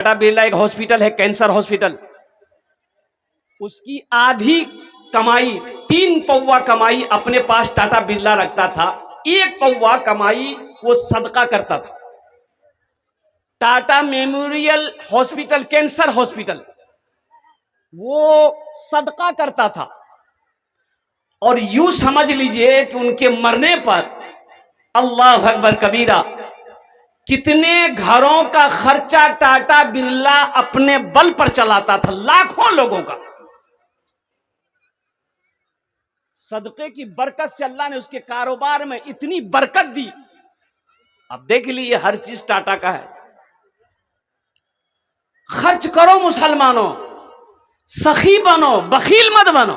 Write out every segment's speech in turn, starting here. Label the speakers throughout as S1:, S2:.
S1: ٹاٹا برلا ایک ہاسپٹل ہے، cancer hospital, اس کی آدھی کمائی 3 پوا کمائی اپنے پاس ٹاٹا برلا رکھتا تھا، 1 پوا کمائی وہ صدقہ کرتا تھا۔ Tata memorial hospital, cancer hospital, وہ صدقہ کرتا تھا۔ اور یوں سمجھ لیجئے کہ ان کے مرنے پر اللہ اکبر کبیرہ کتنے گھروں کا خرچہ ٹاٹا برلا اپنے بل پر چلاتا تھا، لاکھوں لوگوں کا۔ صدقے کی برکت سے اللہ نے اس کے کاروبار میں اتنی برکت دی۔ اب دیکھ لیجیے، ہر چیز ٹاٹا کا ہے۔ خرچ کرو مسلمانوں، سخی بنو، بخیل مت بنو۔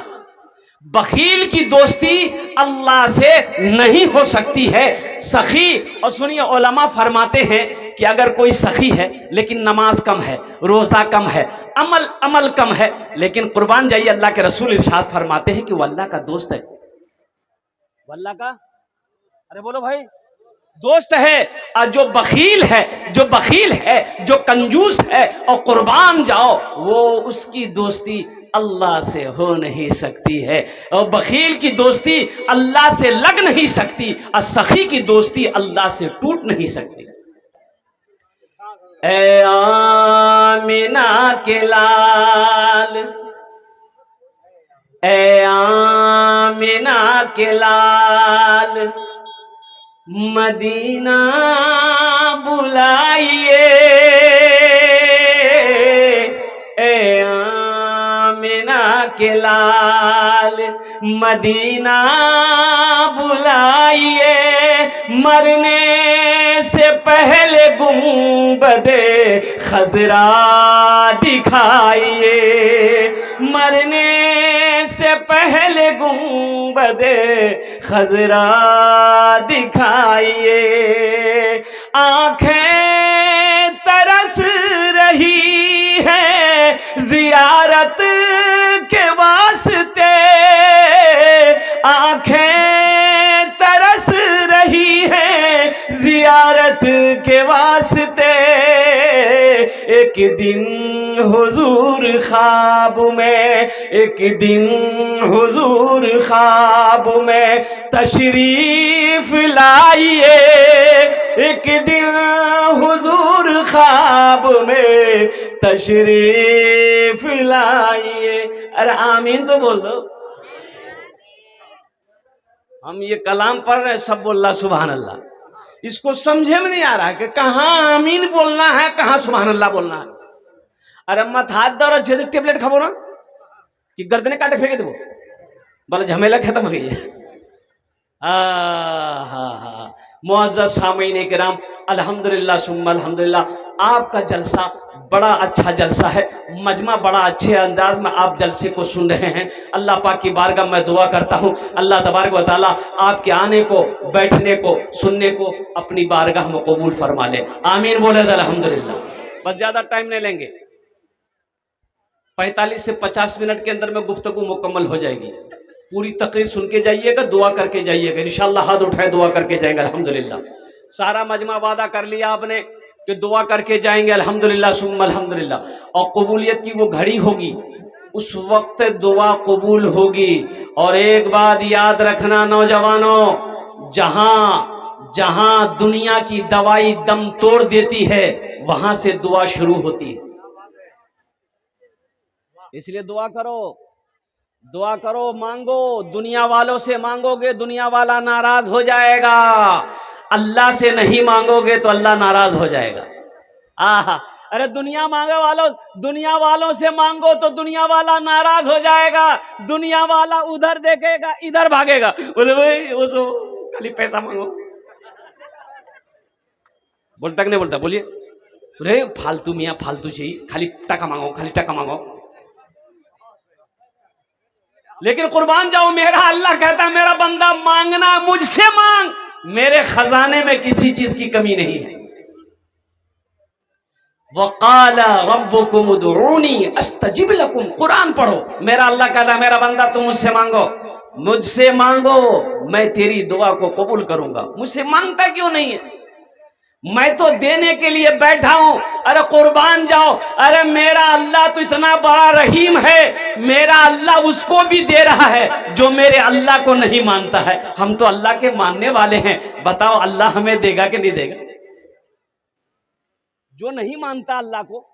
S1: بخیل کی دوستی اللہ سے نہیں ہو سکتی ہے، سخی۔ اور سنیے، علماء فرماتے ہیں کہ اگر کوئی سخی ہے لیکن نماز کم ہے، روزہ کم ہے، عمل کم ہے، لیکن قربان جائیے اللہ کے رسول ارشاد فرماتے ہیں کہ وہ اللہ کا دوست ہے۔ وہ اللہ کا، ارے بولو بھائی، دوست ہے۔ اور جو بخیل ہے، جو کنجوس ہے اور قربان جاؤ، وہ اس کی دوستی اللہ سے ہو نہیں سکتی ہے، اور بخیل کی دوستی اللہ سے لگ نہیں سکتی، اور سخی کی دوستی اللہ سے ٹوٹ نہیں سکتی۔ اے آمینہ کے لال، اے آمینہ کے لال، مدینہ بلائیے، اے آمینہ کے لال، مدینہ بلائیے، مرنے سے پہلے گنبد خضرا دکھائیے، مرنے سے پہلے گنبد خضرا دکھائیے، آنکھیں ترس رہی ہے زیارت کے واسطے، آنکھیں ترس رہی ہے زیارت کے واسطے، ایک دن حضور خواب میں، ایک دن حضور خواب میں تشریف لائیے، ایک دن حضور خواب میں تشریف لائیے۔ ارے آمین تو بول دو۔ ہم یہ کلام پڑھ رہے ہیں، سب بول اللہ سبحان اللہ۔ اس کو سمجھے میں نہیں آ رہا کہ کہاں آمین بولنا ہے، کہاں سبحان اللہ بولنا ہے۔ ارے مت ہاتھ دو اور جھدک ٹیبلیٹ کھابو نا کہ گردنے کاٹے پھینکے دو، بلا جھمیلا ختم ہو گئی ہے۔ معزز سامعین کرام، الحمدللہ ثم الحمدللہ، آپ کا جلسہ بڑا اچھا جلسہ ہے، مجمع بڑا اچھے انداز میں آپ جلسے کو سن رہے ہیں۔ اللہ پاک کی بارگاہ میں دعا کرتا ہوں، اللہ تبارک و تعالیٰ آپ کے آنے کو، بیٹھنے کو، سننے کو اپنی بارگاہ میں قبول فرما لے۔ آمین بولے الحمدللہ۔ بس زیادہ ٹائم نہیں لیں گے، 45 سے 50 منٹ کے اندر میں گفتگو مکمل ہو جائے گی۔ پوری تقریر سن کے جائیے گا، دعا کر کے جائیے گا، انشاءاللہ ہاتھ اٹھائے دعا کر کے جائیں گے الحمدللہ۔ سارا مجمع وعدہ کر لیا آپ نے کہ دعا کر کے جائیں گے الحمدللہ ثم الحمدللہ، اور قبولیت کی وہ گھڑی ہوگی، اس وقت دعا قبول ہوگی۔ اور ایک بات یاد رکھنا نوجوانوں، جہاں دنیا کی دوائی دم توڑ دیتی ہے، وہاں سے دعا شروع ہوتی ہے۔ اس لیے دعا کرو، مانگو، دنیا والوں سے مانگو گے دنیا والا ناراض ہو جائے گا، اللہ سے نہیں مانگو گے تو اللہ ناراض ہو جائے گا۔ ارے دنیا والوں سے مانگو تو دنیا والا ناراض ہو جائے گا، دنیا والا ادھر دیکھے گا ادھر بھاگے گا، بولے بھائی وہ سو خالی پیسہ مانگو، بولتا کہ نہیں بولتا؟ بولیے، ارے فالتو میاں فالتو چاہیے، خالی ٹکا مانگو۔ لیکن قربان جاؤ، میرا اللہ کہتا ہے میرا بندہ مانگنا مجھ سے مانگ، میرے خزانے میں کسی چیز کی کمی نہیں ہے۔ وَقَالَ رَبُّكُمُ ادْعُونِي أَسْتَجِبْ لَكُمْ، قرآن پڑھو، میرا اللہ کہتا ہے میرا بندہ تم مجھ سے مانگو، میں تیری دعا کو قبول کروں گا۔ مجھ سے مانگتا کیوں نہیں ہے؟ میں تو دینے کے لیے بیٹھا ہوں. ارے قربان جاؤ. ارے میرا اللہ تو اتنا بڑا رحیم ہے, میرا اللہ اس کو بھی دے رہا ہے جو میرے اللہ کو نہیں مانتا ہے. ہم تو اللہ کے ماننے والے ہیں, بتاؤ اللہ ہمیں دے گا کہ نہیں دے گا؟ جو نہیں مانتا اللہ کو,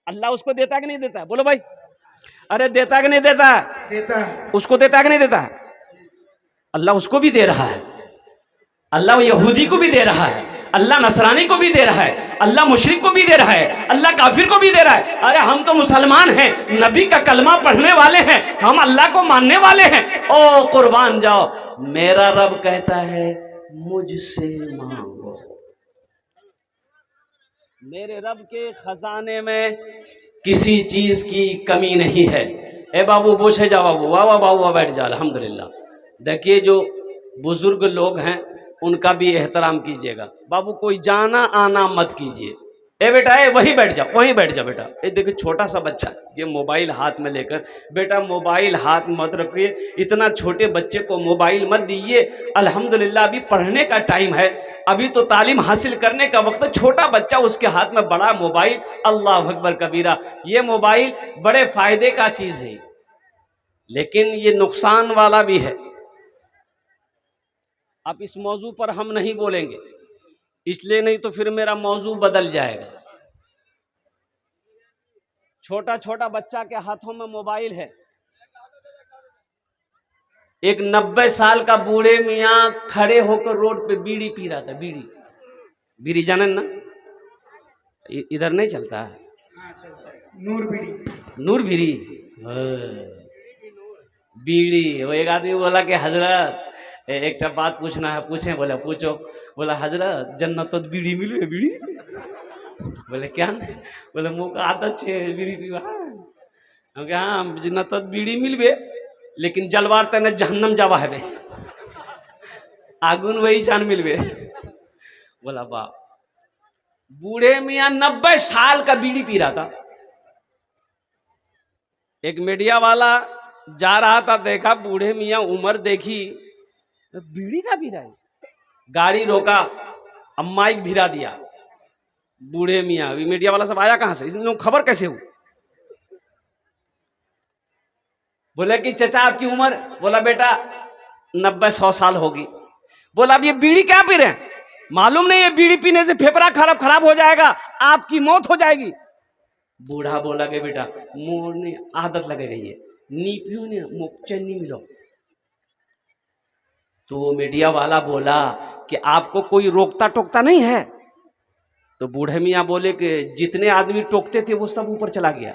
S1: اللہ اس کو دیتا کہ نہیں دیتا؟ بولو بھائی. ارے دیتا کہ نہیں دیتا؟ دیتا ہے. اس کو دیتا کہ نہیں دیتا؟ اللہ اس کو بھی دے رہا ہے. اللہ یہودی کو بھی دے رہا ہے, اللہ نصرانی کو بھی دے رہا ہے, اللہ مشرک کو بھی دے رہا ہے, اللہ کافر کو بھی دے رہا ہے. ارے ہم تو مسلمان ہیں, نبی کا کلمہ پڑھنے والے ہیں, ہم اللہ کو ماننے والے ہیں. او قربان جاؤ, میرا رب کہتا ہے مجھ سے مانگو. میرے رب کے خزانے میں کسی چیز کی کمی نہیں ہے. اے بابو بوشے جا بابو, واہ واہ بابو بیٹھ جا. الحمدللہ. دیکھیے جو بزرگ لوگ ہیں ان کا بھی احترام کیجیے گا. بابو کوئی جانا آنا مت کیجیے. اے بیٹا اے وہیں بیٹھ جا, وہیں بیٹھ جا بیٹا. اے دیکھیں چھوٹا سا بچہ یہ موبائل ہاتھ میں لے کر, بیٹا موبائل ہاتھ مت رکھیے, اتنا چھوٹے بچے کو موبائل مت دیجیے. الحمدللہ ابھی پڑھنے کا ٹائم ہے, ابھی تو تعلیم حاصل کرنے کا وقت. چھوٹا بچہ اس کے ہاتھ میں بڑا موبائل, اللہ اکبر کبیرہ. یہ موبائل بڑے فائدے کا چیز ہے لیکن یہ نقصان والا بھی ہے. اب اس موضوع پر ہم نہیں بولیں گے, اس لیے نہیں تو پھر میرا موضوع بدل جائے گا. چھوٹا چھوٹا بچہ کے ہاتھوں میں موبائل ہے. ایک 90 سال کا بوڑھے میاں کھڑے ہو کر روڈ پہ بیڑی پی رہا تھا. بیڑی بیڑی جانن نا, ادھر نہیں چلتا ہے نور بیڑی, نور بیڑی بیڑی. وہ ایک آدمی بولا کہ حضرت ایک بات پوچھنا ہے. پوچھیں؟ بولا پوچھو. بولا حضرت جنت بیڑی ملے بیڑی؟ بولے کیا نہیں؟ بولے منہ کا عادت ہے بیڑی پیوا. ہم کہ ہاں جنت بیڑی ملبے لیکن جلوار تنے جہنم جاوا ہے آگون وہی جان ملبے. بولا باپ. بوڑھے میاں 90 سال کا بیڑی پی رہا تھا. ایک میڈیا والا جا رہا تھا, دیکھا بوڑھے میاں عمر دیکھی, بیڑی کا پی رہا ہے. گاڑی روکا, اب مائک بھرا دیا. بوڑھے میاں, ابھی میڈیا والا سب آیا کہاں سے, اس لوگ خبر کیسے ہو؟ بولے کہ چچا آپ کی عمر؟ بولا بیٹا 90-100 سال ہوگی. بولا اب یہ بیڑی کیا پی رہے ہیں؟ معلوم نہیں ہے بیڑی پینے سے پھیپڑا خراب ہو جائے گا, آپ کی موت ہو جائے گی. بوڑھا بولا کہ بیٹا مورنے عادت لگے گئی ہے, نی پیو نہیں چنی ملو. تو میڈیا والا بولا کہ آپ کو کوئی روکتا ٹوکتا نہیں ہے؟ تو بوڑھے میاں بولے کہ جتنے آدمی ٹوکتے تھے وہ سب اوپر چلا گیا,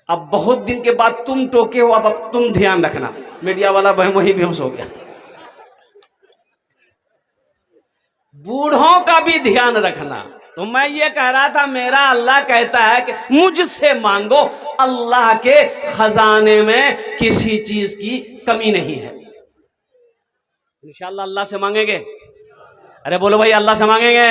S1: اب بہت دن کے بعد تم ٹوکے ہو, اب تم دھیان رکھنا. میڈیا والا وہی بے ہوش ہو گیا. بوڑھوں کا بھی دھیان رکھنا. تو میں یہ کہہ رہا تھا میرا اللہ کہتا ہے کہ مجھ سے مانگو, اللہ کے خزانے میں کسی چیز کی کمی نہیں ہے. انشاءاللہ اللہ سے مانگیں گے. ارے بولو بھائی اللہ سے مانگیں گے.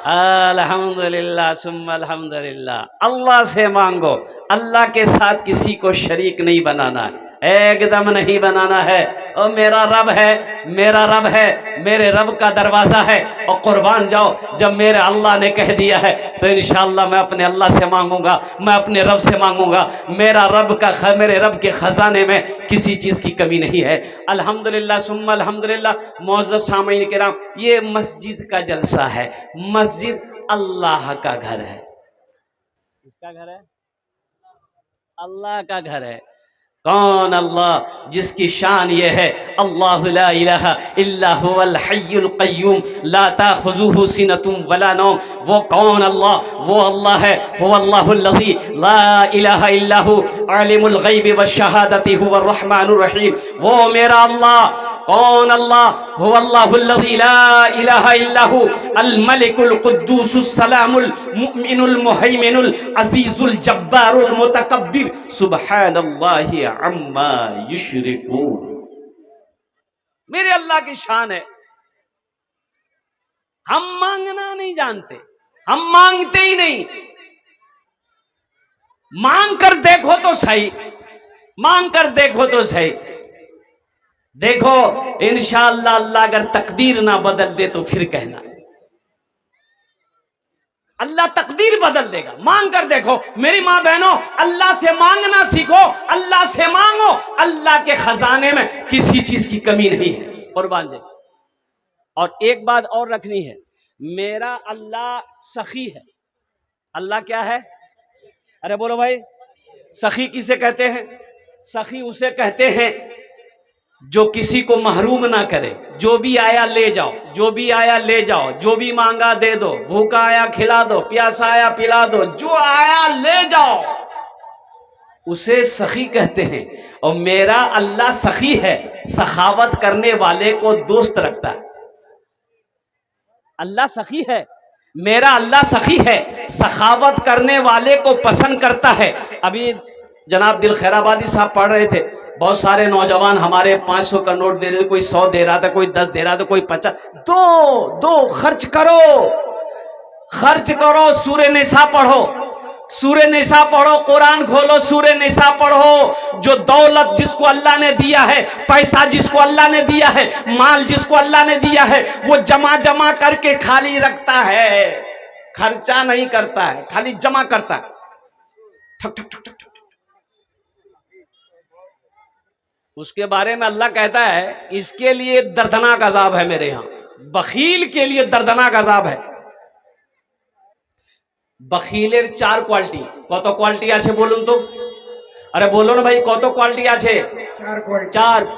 S1: الحمدللہ ثم الحمدللہ. اللہ سے مانگو, اللہ کے ساتھ کسی کو شریک نہیں بنانا, ایک دم نہیں بنانا ہے. اور میرا رب ہے, میرا رب ہے, میرے رب کا دروازہ ہے. اور قربان جاؤ, جب میرے اللہ نے کہہ دیا ہے تو انشاءاللہ میں اپنے اللہ سے مانگوں گا, میں اپنے رب سے مانگوں گا. میرے رب کے خزانے میں کسی چیز کی کمی نہیں ہے. الحمدللہ ثم الحمدللہ. معزز سامعین کرام, یہ مسجد کا جلسہ ہے. مسجد اللہ کا گھر ہے. کس کا گھر ہے؟ اللہ کا گھر ہے. کون اللہ؟ جس کی شان یہ ہے اللہ لا الہ الا هو الحی القیوم لا تاخذوه سنۃ ولا نوم. وہ کون اللہ؟ وہ اللہ ہے, هو اللہ الذی لا الہ الا هو عالم الغیب والشہادۃ هو الرحمن الرحیم. وہ میرا اللہ. کون اللہ؟ هو اللہ الذی لا الہ الا هو الملک القدوس السلام المؤمن المہیمن العزیز الجبار المتکبر سبحان اللہ عما یشرکون. میرے اللہ کی شان ہے. ہم مانگنا نہیں جانتے, ہم مانگتے ہی نہیں. مانگ کر دیکھو تو صحیح, مانگ کر دیکھو تو صحیح. دیکھو انشاءاللہ اللہ اگر تقدیر نہ بدل دے تو پھر کہنا. اللہ تقدیر بدل دے گا. مانگ کر دیکھو میری ماں بہنوں, اللہ سے مانگنا سیکھو, اللہ سے مانگو, اللہ کے خزانے میں کسی چیز کی کمی نہیں ہے. قربان جائے. اور ایک بات اور رکھنی ہے, میرا اللہ سخی ہے. اللہ کیا ہے؟ ارے بولو بھائی, سخی کسے کہتے ہیں؟ سخی اسے کہتے ہیں جو کسی کو محروم نہ کرے. جو بھی آیا لے جاؤ, جو بھی آیا لے جاؤ, جو بھی مانگا دے دو, بھوکا آیا کھلا دو, پیاسا آیا پلا دو, جو آیا لے جاؤ, اسے سخی کہتے ہیں. اور میرا اللہ سخی ہے, سخاوت کرنے والے کو دوست رکھتا ہے. اللہ سخی ہے, میرا اللہ سخی ہے, سخاوت کرنے والے کو پسند کرتا ہے. ابھی جناب دل خیر آبادی صاحب پڑھ رہے تھے, بہت سارے نوجوان ہمارے 500 کا نوٹ دے رہے تھے, کوئی 100 دے رہا تھا, کوئی 10 دے رہا تھا, کوئی 50. دو خرچ کرو, خرچ کرو. سورہ نساء پڑھو, سورہ نساء پڑھو, قرآن کھولو, سورہ نساء پڑھو. جو دولت جس کو اللہ نے دیا ہے, پیسہ جس کو اللہ نے دیا ہے, مال جس کو اللہ نے دیا ہے, وہ جمع کر کے خالی رکھتا ہے, خرچہ نہیں کرتا ہے, خالی جمع کرتا ہے. ٹھک ٹھک ٹھک ٹھک ٹھک. اس کے بارے میں اللہ کہتا ہے اس کے لیے دردناک عذاب ہے میرے ہاں. بخیل کے لیے دردناک عذاب ہے. بخیلر 4 কোয়ালিটি. কত কোয়ালিটি আছে বলুন তো? আরে বলো না ভাই, কত কোয়ালিটি আছে? 4.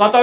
S1: কত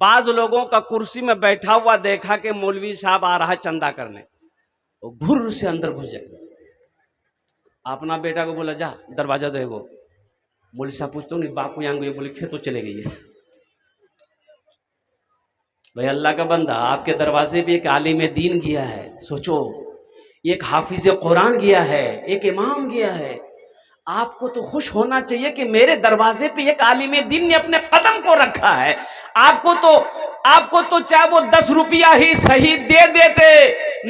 S1: بعض لوگوں کا کرسی میں بیٹھا ہوا دیکھا کہ مولوی صاحب آ رہا ہے چندہ کرنے، وہ گھر سے اندر گھس جائے، اپنا بیٹا کو بولا جا دروازہ دے گو، مولوی صاحب پوچھتے نہیں باپو یہاں گئی، بولے کھیتوں چلے گئی ہے۔ بھائی اللہ کا بندہ، آپ کے دروازے پہ ایک عالم دین گیا ہے، سوچو، ایک حافظ قرآن گیا ہے، ایک امام گیا ہے، آپ کو تو خوش ہونا چاہیے کہ میرے دروازے پہ ایک عالم دین نے اپنے قدم کو رکھا ہے۔ آپ کو تو چاہے وہ 10 روپیہ ہی صحیح دے دیتے،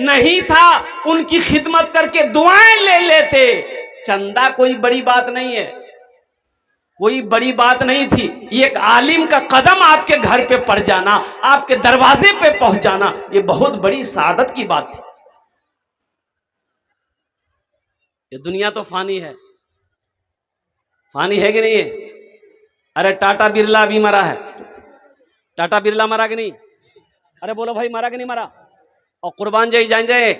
S1: نہیں تھا ان کی خدمت کر کے دعائیں لے لیتے۔ چندہ کوئی بڑی بات نہیں ہے، کوئی بڑی بات نہیں تھی، ایک عالم کا قدم آپ کے گھر پہ پڑ جانا، آپ کے دروازے پہ پہنچ جانا، یہ بہت بڑی سعادت کی بات تھی۔ یہ دنیا تو فانی ہے، فانی ہے کہ نہیں ہے؟ ارے ٹاٹا برلا بھی مرا ہے، ٹاٹا برلا مرا کہ نہیں؟ ارے بولو بھائی مرا کہ نہیں مرا؟ اور قربان جائی جائیں جائے